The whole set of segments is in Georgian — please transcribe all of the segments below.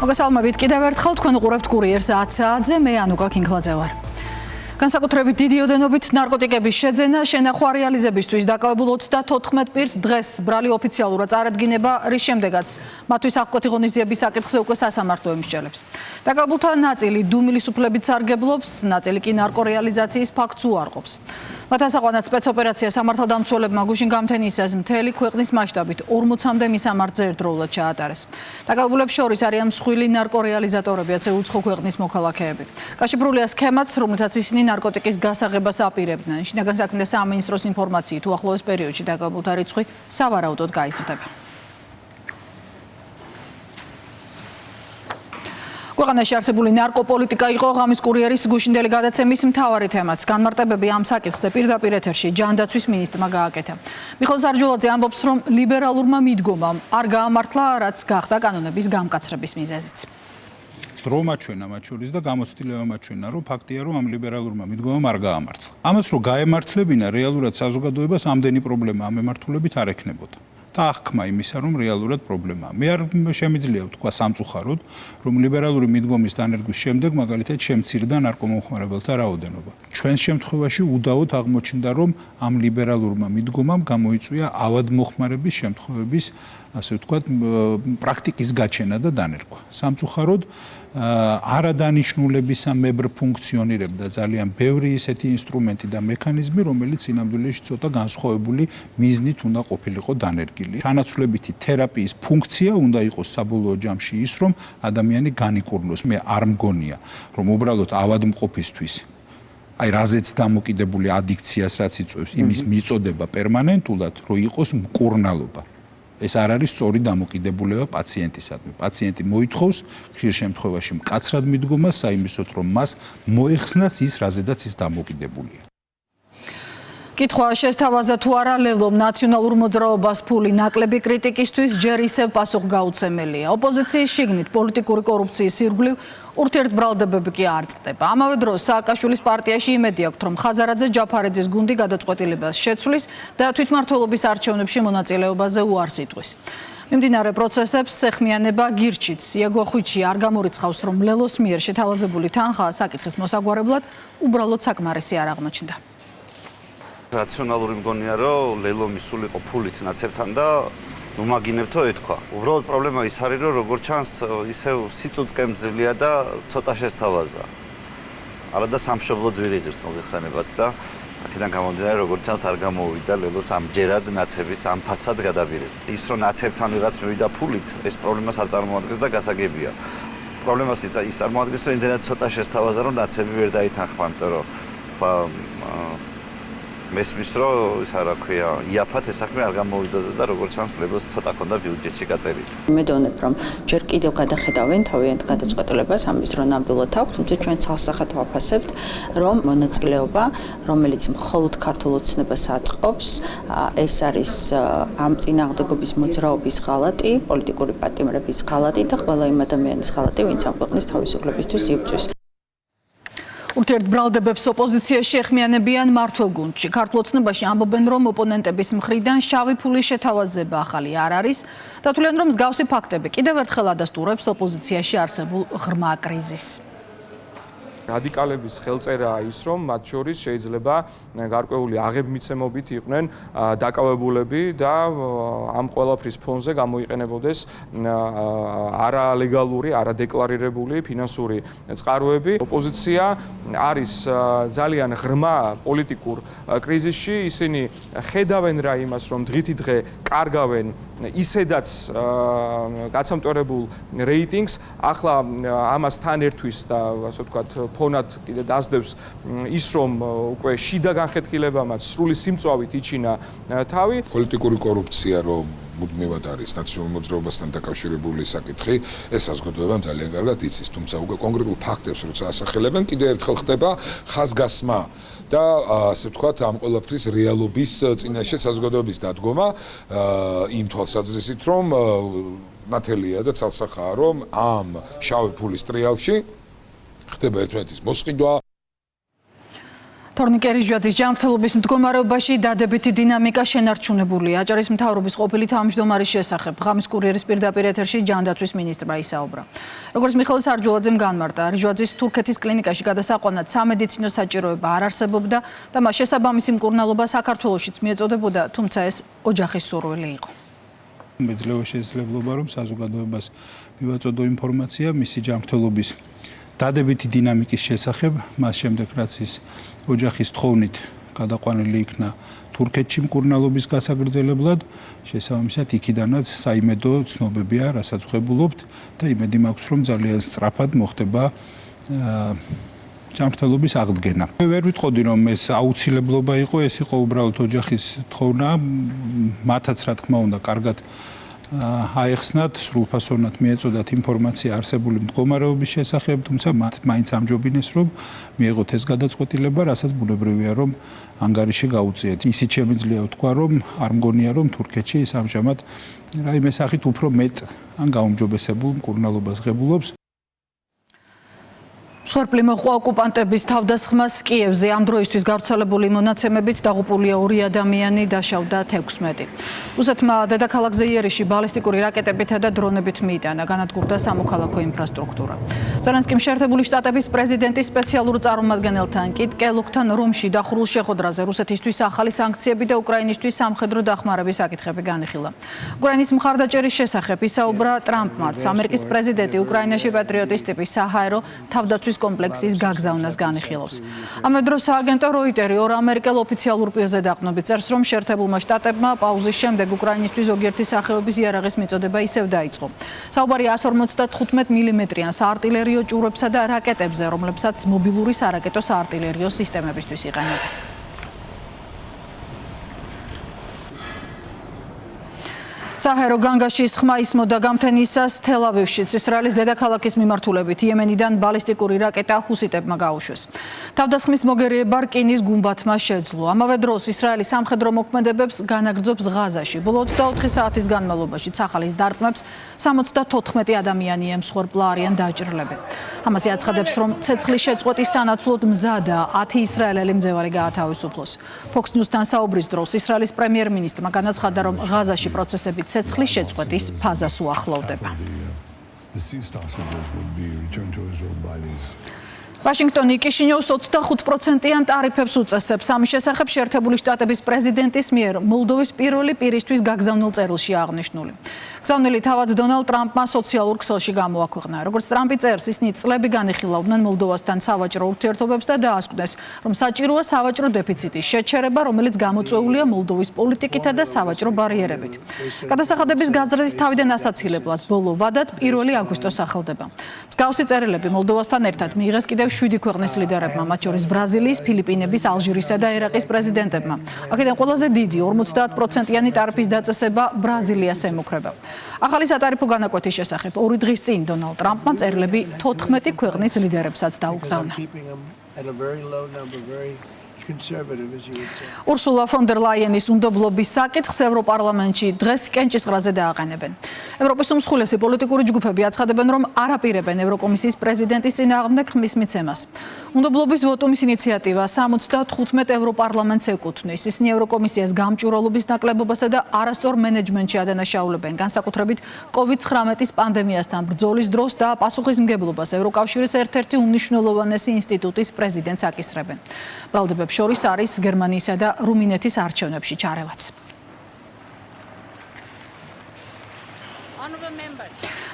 მოგესალმებით კიდევ ერთხელ თქვენ უყურებთ კურიერს 10 საათზე მე ანუკა კინგლაძე ვარ. განსაკუთრებით დიდი ოდენობით ნარკოტიკების შეძენა შენახვა რეალიზებისთვის დაკავებულ 34 პირს დღეს ბრალი ოფიციალურად წარადგინება, რის შემდეგაც მათთვის აღკვეთი ღონისძიების საკითხზე უკვე სასამართლო ემსჯელებს. დაკავებულთა ნაწილი დუმილის უფლებით სარგებლობს, ნაწილი კი ნარკორეალიზაციის ფაქტს უარყოფს. მათ ასაყვანად სპეცოპერაცია სამართალდამცველებმა გუშინ გამთენისას მთელი ქვეყნის მასშტაბით 40-მდე მისამართზე ერთდროულად ჩაატარეს. დაკავებულებს შორის არიან მსხვილი ნარკორეალიზატორები, ასე უცხო ქვეყნის მოქალაქეები. გაშიფრულია სქემაც, რომლითაც ისინი ნარკოტიკის გასაღებას აპირებდნენ. შინაგან საქმეთა სამინისტროს ინფორმაციით უახლოეს პერიოდში დაკავებულთა რიცხვი სავარაუდოდ გაიზრდება. ქვეყანაში არსებული ნარკოპოლიტიკა იყო ღამის კურიერის გუშინდელი გადაცემის მთავარი თემაც. განმარტებები ამ საკითხზე პირდაპირ ეთერში ჯანდაცვის მინისტრმა გააკეთა. მიხეილ სარჯულაძე ამბობს, რომ ლიბერალურმა მიდგომამ არ გაამართლა, რაც გახდა კანონების გამკაცრების მიზეზიც. დრო მაჩვენა მათ შორის და გამოცდილება მაჩვენა, რომ ფაქტია, რომ ამ ლიბერალურმა მიდგომამ არ გაამართლა. ამას რომ გაემართლებინა, რეალურად საზოგადოებას ამდენი პრობლემა ამ მემართულებით არ ექნებოდა. და აღქმა იმისა, რომ რეალურად პრობლემაა. მე არ შემიძლია ვთქვა სამწუხაროდ, რომ ლიბერალური მიდგომის დანერგვის შემდეგ მაგალითად შემცირდა ნარკომომხმარებელთა რაოდენობა. ჩვენს შემთხვევაში უდაოდ აღმოჩნდა, რომ ამ ლიბერალურმა მიდგომამ გამოიწვია ავადმოხმარების შემთხვევების, ასე ვთქვათ, პრაქტიკის გაჩენა და დანერგვა. სამწუხაროდ არადანიშნულებისამებრ ფუნქციონირებდა ძალიან ბევრი ისეთი ინსტრუმენტი და მექანიზმი, რომელიც სინამდვილეში ცოტა განსხვავებული მიზნით უნდა ყოფილიყო დანერგილი. ჩანაცვლებითი თერაპიის ფუნქცია უნდა იყოს საბოლოო ჯამში ის, რომ ადამიანი განიკურნოს. მე არ მგონია, რომ უბრალოდ ავადმყოფისთვის აი რაზეც დამოკიდებული ადიქციას რაც იწვევს, იმის მიწოდება პერმანენტულად, რომ იყოს მკურნალობა. ეს არ არის სწორი დამოკიდებულება პაციენტისადმი. პაციენტი მოითხოვს ხშირ შემთხვევაში მკაცრად მიდგომას, საიმისოთ რომ მას მოეხსნას ის, რაზედაც ის დამოკიდებულია. კითხვა შესთავაზა თუ არა ლელომ ნაციონალურ მოძრაობას ფული ნაკლები კრიტიკისთვის ჯერ ისევ პასუხგაუცემელია. ოპოზიციის შიგნით პოლიტიკური კორუფციის ირგვლივ ურთიერთბრალდებები კი არ წყდება. ამავე დროს სააკაშვილის პარტიაში იმედი აქვთ, რომ ხაზარაძე ჯაფარიძის გუნდი გადაწყვეტილებას შეცვლის და თვითმმართველობის არჩევნებში მონაწილეობაზე უარს იტყვის. მიმდინარე პროცესებს ეხმიანება გირჩიც. იაგო ხვიჩი არ გამორიცხავს, რომ ლელოს მიერ შეთავაზებული თანხა საკითხის მოსაგვარებლად უბრალოდ საკმარისი არ აღმოჩნდა. რაციონალური მგონია, რომ ლელო მისულიყო ფულით ნაცებთან და მაგინებთო ეთქვა. უბრალოდ პრობლემა ის არის, რომ როგორც ჩანს, ისევ სიწუწკემძლია და ცოტა შესთავაზა. არა და სამშობლო ძვირი ღირს მოგეხსენებათ და აქედან გამომდინარე, როგორც ჩანს, არ გამოვიდა ლელოს ამჯერად ნაცების ამ ფასად გადაბირება. ის რომ ნაცებთან ვიღაც მივიდა ფულით, ეს პრობლემას არ წარმოადგენს და გასაგებია. პრობლემას ის წარმოადგენს, რომ იმდენად ცოტა შესთავაზა, რომ ნაცები ვერ დაითანხმა, იმიტომ რომ მესმის რომ ის რა ქვია, იაფად ეს საქმე არ გამოვიდოდა და როგორც ჩანს, ლელოს ცოტა ქონდა ბიუჯეტში გაწერილი. მედონებ, რომ ჯერ კიდევ გადახედავენ თავიანთ გადაწყვეტილებას ამის დრო ნამდვილად აქვს, თუმცა ჩვენ ცალსახად ვაფასებთ, რომ მონაწილეობა, რომელიც მხოლოდ ქართულ ოცნებას აწყობს, ეს არის ამ წინააღმდეგობის მოძრაობის ღალატი, პოლიტიკური პატიმრების ღალატი და ყველა იმ ადამიანის ღალატი, ვინც ამ ქვეყნის თავისუფლებისთვის იბრძვის. ურთიერთბრალდებებს ოპოზიციაში ეხმიანებიან მართლ გუნდში. ქართულ ოცნებაში ამბობენ, რომ ოპონენტების მხრიდან შავი ფულის შეთავაზება ახალი არ არის. დათვლიან, რომ მსგავსი ფაქტები კიდევ ერთხელ ადასტურებს ოპოზიციაში არსებულ ღრმა კრიზისს. რადიკალების ხელწერაა ის, რომ მათ შორის შეიძლება გარკვეული აღებმიცემობით იყვნენ დაკავებულები და ამ ყველაფრის ფონზე გამოიყენებოდეს არალეგალური, არადეკლარირებული ფინანსური წყაროები. ოპოზიცია არის ძალიან ღრმა პოლიტიკურ კრიზისში. ისინი ხედავენ რა იმას, რომ დღითიდღე კარგავენ ისედაც გაცამტვერებულ რეიტინგს. ახლა ამასთან ერთვის და ასე ვთქვათ ფონად კიდე დასდევს ის, რომ უკვე შიდა განხეთქილებამაც სრული სიმწვავით იჩინა თავი. პოლიტიკური კორუფცია რომ მუდმივად არის ნაციონალურ მოძრაობასთან დაკავშირებული საკითხი, ეს საზოგადოებამ ძალიან კარგად იცის, თუმცა უკვე კონკრეტულ ფაქტებს როცა ასახელებენ, კიდევ ერთხელ ხდება ხაზგასმა და ასე ვთქვათ, ამ ყველაფრის რეალობის წინაშე საზოგადოების დადგომა იმ თვალსაზრისით, რომ ნათელია და ცალსახაა, რომ ამ შავი ფულის ტრიალში ხდება ერთმანეთის მოსყიდვა. თორნიკე რიჟვაძის ჯანმრთელობის მდგომარეობაში დადებითი დინამიკა შენარჩუნებულია. აჭარის მთავრობის ყოფილი თავმჯდომარის შესახებ ღამის კურიერის პირდაპირ ეთერში ჯანდაცვის მინისტრმა ისაუბრა. როგორც მიხეილ სარჯულაძემ განმარტა, რიჟვაძის თურქეთის კლინიკაში გადასაყვანად სამედიცინო საჭიროება არ არსებობდა და მას შესაბამისი მკურნალობა საქართველოშიც მიეწოდებოდა, თუმცა ეს ოჯახის სურვილი იყო. მეძლევა შესაძლებლობა, რომ საზოგადოებას მივაწოდო ინფორმაცია მისი ჯანმრთელობის დადებითი დინამიკის შესახებ, მას შემდეგ რაც ის ოჯახის თხოვნით გადაყვანილი იქნა თურქეთში მკურნალობის გასაგრძელებლად, შესაბამისად იქიდანაც საიმედო ცნობებია, რასაც ვღებულობთ და იმედი მაქვს, რომ ძალიან სწრაფად მოხდება ჯანმრთელობის აღდგენა. მე ვერ ვიტყოდი, რომ ეს აუცილებლობა იყო, ეს იყო უბრალოდ ოჯახის თხოვნა, მათაც რა თქმა უნდა, კარგად აეხსნათ, სრულფასოვნად მიეწოდათ ინფორმაცია არსებული მდგომარეობის შესახებ, თუმცა მათ მაინც ამჯობინეს, რომ მიეღოთ ეს გადაწყვეტილება, რასაც ბუნებრივია, რომ ანგარიში გაუწიეთ. ისიც შემიძლია ვთქვა, რომ არ მგონია, რომ თურქეთში ის ამჟამად რაიმე სახით უფრო მეტ ან გაუმჯობესებულ მკურნალობას ღებულობს. მსხვერპლი მოჰყვა ოკუპანტების თავდასხმას კიევზე. ამ დროისთვის გავრცელებული მონაცემებით დაღუპულია 2 ადამიანი, დაშავდა 16. რუსეთმა დედაქალაქ ზეიერში ბალისტიკური რაკეტებითა და დრონებით მიიტანა, განადგურდა სამოქალაქო ინფრასტრუქტურა. ზელენსკიმ შეერთებული შტატების პრეზიდენტის სპეციალურ წარმომადგენელთან კიტ კელოგთან რომში დახურულ შეხვედრაზე რუსეთისთვის ახალი სანქციები და უკრაინისთვის სამხედრო დახმარების საკითხები განიხილა. უკრაინის მხარდაჭერის შესახებ ისაუბრა ტრამპმაც. ამერიკის პრეზიდენტი უკრაინაში პატრიოტის ტიპის საჰაერო თავდაცვის კომპლექსის გაგზავნას განიხილავს. ამავე დროს სააგენტო როიტერი ორ ამერიკელ ოფიციალურ პირზე დაყრდნობით წერს, რომ შეერთებულმა შტატებმა პაუზის შემდეგ უკრაინისთვის ზოგიერთი სახეობის იარაღის მიწოდება ისევ დაიწყო. საუბარია 155 მმ-იან საარტილერიო ჭურვებსა და რაკეტებზე, რომლებსაც მობილური სარაკეტო საარტილერიო სისტემებისთვის იყენებენ. საჰაერო განგაშის ხმა ისმოდა გამთენისას თელ-ავივშიც. ისრაელის დედაქალაქის მიმართულებით იემენიდან ბალისტიკური რაკეტა ჰუსიტებმა გაუშვეს. თავდასხმის მოგერიება რკინის გუმბათმა შეძლო. ამავე დროს ისრაელის სამხედრო მოქმედებებს განაგრძობს ღაზაში. ბოლო 24 საათის განმავლობაში ცახალის დარტყმებს 74 ადამიანი ემსხვერპლა არიან დაჭრილები. ამაზე აცხადებს, რომ ცეცხლის შეწყვეტის სანაცვლოდ მზადაა 10 ისრაელელი მძევარი გაათავისუფლოს. Fox News-თან საუბრის დროს ისრაელის პრემიერ-მინისტრმა განაცხადა, რომ ღაზაში პროცესები ცეცხლის შეწყვეტის ფაზას უახლოვდება. ვაშინგტონი კიშინიოს 25%-იან ტარიფებს უწესებს. ამის შესახებ შეერთებული შტატების პრეზიდენტის მიერ მოლდოვის პირველი პირისთვის გაგზავნილ წერილში აღნიშნული. გზავნილი თავად დონალდ ტრამპმა სოციალურ ქსელში გამოაქვეყნა. როგორც ტრამპი წერს, ისინი წლები განიხილავდნენ მოლდოვასთან სავაჭრო ურთიერთობებს და დაასკვნეს, რომ საჭიროა სავაჭრო დეფიციტის შეჩერება, რომელიც გამოწვეულია მოლდოვის პოლიტიკითა და სავაჭრო ბარიერებით. გადასახადების გაზრდის თავიდან ასაცილებლად ბოლო ვადად 1 აგვისტოს სახელდება. მსგავსი წერილები მოლდოვასთან ერთად მიიღეს კიდევ 7 ქვეყნის ლიდერებმა, მათ შორის ბრაზილიის, ფილიპინების, ალჟირისა და ერაყის პრეზიდენტებმა. აქედან ყველაზე დიდი 50%-იანი ტარიფის დაწესება ბრაზილიას ემუქრება. ახალი სატარიფო განაკვეთის შესახებ 2 დღის წინ დონალდ ტრამპმა წერილები 14 ქვეყნის ლიდერებსაც დაუგზავნა. Ursula von der Leyenis უნდობლობის საკითხს ევროპარლამენტში დღეს კენჭისყრაზე დააყენებენ. ევროპის უმსხვილესი პოლიტიკური ჯგუფები აცხადებენ, რომ არ აპირებენ ევროკომისიის პრეზიდენტის წინააღმდეგ ხმის მიცემას. უნდობლობის ვოტუმის ინიციატივა 75 ევროპარლამენტს ეკუთვნის. ისინი ევროკომისიას გამჭვირვალობის ნაკლებობასა და არასწორ მენეჯმენტში ადანაშაულებენ, განსაკუთრებით COVID-19 პანდემიასთან ბრძოლის დროს და პასუხისმგებლობას ევროკავშირის ერთ-ერთი უმნიშვნელოვანესი ინსტიტუტის პრეზიდენტს აკისრებენ. ბრალდებებს შორის არის გერმანიისა და რუმინეთის არჩევნებში ჩარევაც.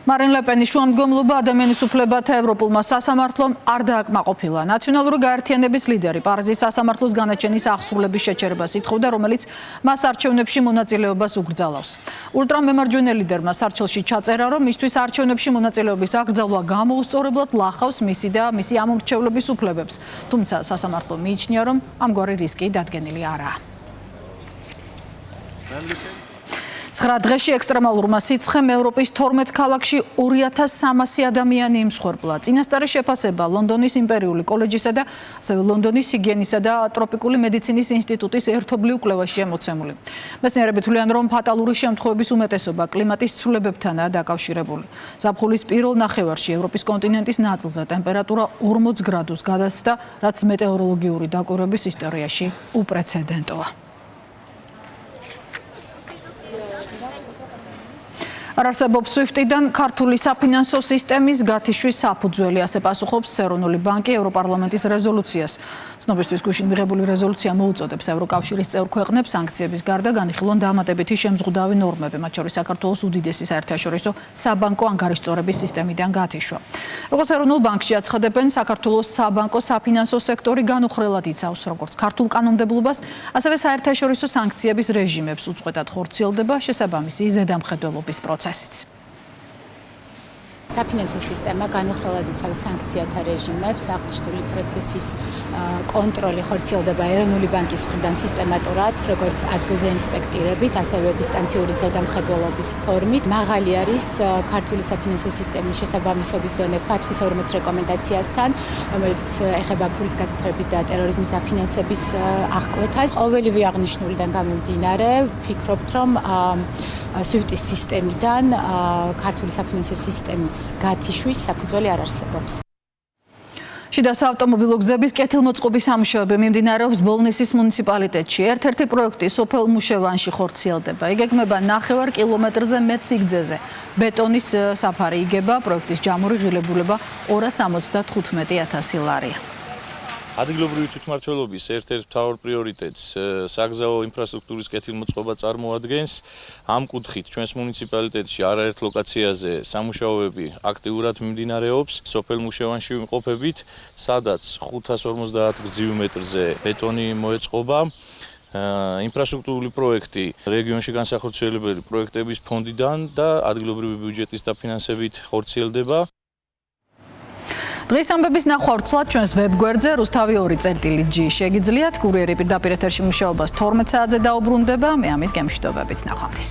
მარინ ლე-პენის შუამდგომლობა ადამიანის უფლებათა ევროპულმა სასამართლომ არ დააკმაყოფილა. ნაციონალური გაერთიანების ლიდერი პარიზის სასამართლოს განაჩენის აღსრულების შეჩერებას ითხოვდა, რომელიც მას არჩევნებში მონაწილეობას უგრძალავს. ულტრამემარჯვენე ლიდერმა სარჩელში ჩაწერა, რომ მისთვის არჩევნებში მონაწილეობის აკრძალვა გამოუსწორებლად ლახავს მისი და მისი ამომრჩევლების უფლებებს. თუმცა სასამართლო მიიჩნია, რომ ამგვარი რისკი დადგენილი არაა. 9 დღეში ექსტრემალურმა სიცხემ ევროპის 12 ქალაქში 2300 ადამიანი იმსხვერპლა. წინასწარი შეფასება ლონდონის იმპერიული კოლეჯისა და ასევე ლონდონის ჰიგიენისა და ტროპიკული მედიცინის ინსტიტუტის ერთობლივ კვლევაში შემოცემული. მეცნიერები თვლიან, რომ ფატალური შემთხვევების უმეტესობა კლიმატის ცვლილებებთანაა დაკავშირებული. ზაფხულის პირველ ნახევარში ევროპის კონტინენტის ნაწილზე ტემპერატურა 40 გრადუსს გადასცდა, რაც მეტეოროლოგიური დაკვირვების ისტორიაში უპრეცედენტოა. არ არსებობს SWIFT-დან ქართული საფინანსო სისტემის გათიშვის საფუძველი, ასე პასუხობს ეროვნული ბანკი ევროპარლამენტის რეზოლუციას. ცნობისთვის გუშინ მიღებული რეზოლუცია მოუწოდებს ევროკავშირის წევრ ქვეყნებს სანქციების გარდა განიხილონ დამატებითი შემზღუდავი ნორმები, მათ შორის საქართველოს უდიდესი საერთაშორისო საბანკო ანგარიშწორების სისტემიდან გათიშვა. როგორც ეროვნულ ბანკში აცხადებენ, საქართველოს საბანკო საფინანსო სექტორი განუხრელად იცავს როგორც ქართულ კანონმდებლობას, ასევე საერთაშორისო სანქციების რეჟიმებს, უწყვეტად ხორციელდება შესაბამისი ზედამხედველობის პროცესიც. საფინანსო სისტემა განუხრელად იცავს სანქციათა რეჟიმებს, აღნიშნული პროცესის კონტროლი ხორციელდება ეროვნული ბანკის მხრიდან სისტემატურად, როგორც ადგილზე ინსპექტირებით, ასევე დისტანციური ზედამხედველობის ფორმით. მაღალი არის ქართული საფინანსო სისტემის შესაბამისობის დონე FATF-ის 40 რეკომენდაციასთან, რომელიც ეხება ფულის გათითრების და ტერორიზმის დაფინანსების აღკვეთას. ყოველივე აღნიშნულიდან გამომდინარე, ვფიქრობთ, რომ SWIFT-ის სისტემიდან ქართული საფინანსო სისტემის გათიშვის საფუძველი არ არსებობს. შიდა საავტომობილო გზების კეთილმოწყობის სამუშაოები მიმდინარეობს ბოლნისის მუნიციპალიტეტში. ერთ-ერთი პროექტი სოფელ მუშევანში ხორციელდება. იგეგმება 9 კილომეტრზე მეტ სიგრძეზე. ბეტონის საფარი იგება, პროექტის ჯამური ღირებულება 275,000 ლარია. ადგილობრივი თვითმმართველობის ერთ-ერთ მთავარ პრიორიტეტს საგზაო ინფრასტრუქტურის კეთილმოწყობა წარმოადგენს. ამ კუთხით ჩვენს მუნიციპალიტეტში არაერთ ლოკაციაზე სამუშაოები აქტიურად მიმდინარეობს. სოფელ მუშევანში ვიმყოფებით, სადაც 550 გრძივ მეტრზე ბეტონი მოეწყობა. ინფრასტრუქტურული პროექტი რეგიონში განსახორციელებელი პროექტების ფონდიდან და ადგილობრივი ბიუჯეტის დაფინანსებით ხორციელდება. დღის ამბების ნახევარწლად ჩვენს ვებგვერდზე rustavi2.g შეგიძლიათ. კურიერი პირდაპირ ეთერში მუშაობას 12 საათზე დაუბრუნდება. მე ამით გემშვიდობებით, ნახვამდის.